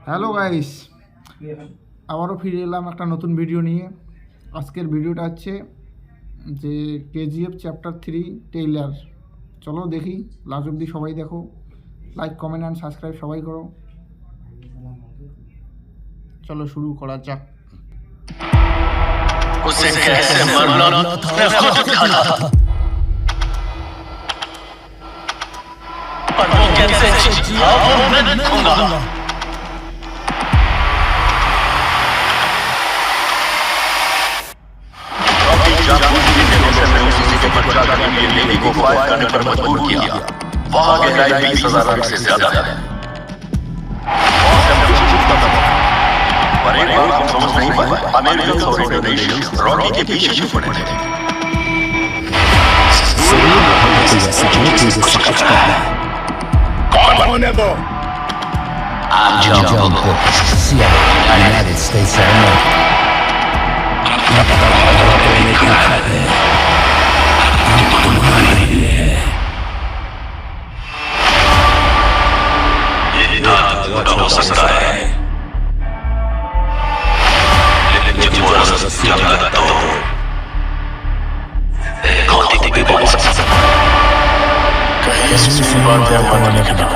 Hello guys, আবারও ফিরে এলাম একটা নতুন ভিডিও নিয়ে। আজকের ভিডিওটা হচ্ছে যে কেজিএফ চ্যাপ্টার 3 ট্রেইলার। চলো দেখি, লাস্ট অবধি সবাই দেখো, লাইক কমেন্ট অ্যান্ড সাবস্ক্রাইব সবাই করো। চলো শুরু করা যাক। उसे कैसे मरना मैं खुद खाता था, पर वो कैसे जिया वो मैं देखूंगा। अभी जासूसी देने से मैं उसी के बचा के लिए नेवी को फायर करने पर मजबूर किया। वहां गहराई 20,000 फीट से ज्यादा है। पर एक बात हम समझ नहीं पाए, अमेरिकन और इंडोनेशियंस रॉकी के पीछे क्यों पड़े थे? कौन है वो? I'm John Book, CIA, United States of America. इतना बुरा हो सकता है, लेकिन जब वो जंगल तो कौन भी बोल सकता है। कहीं इसमें बात है मन लिखना,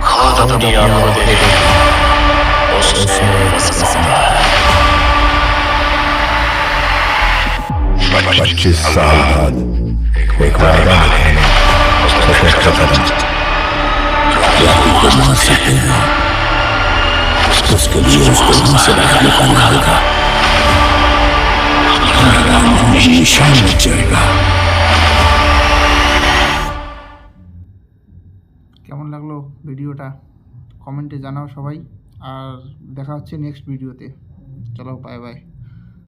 खुद अपनी आंखों देखे उसमें बसता है। 25 साल बाद एक मैदान है, उसने खत्म क्या मार सकते हैं, उसके लिए उसको हमसे निकालना होगा। हमारा निशान मिट जाएगा। কেমন লাগলো ভিডিওটা কমেন্টে জানাও সবাই, আর দেখা হচ্ছে নেক্সট ভিডিওতে। চলো বাই বাই।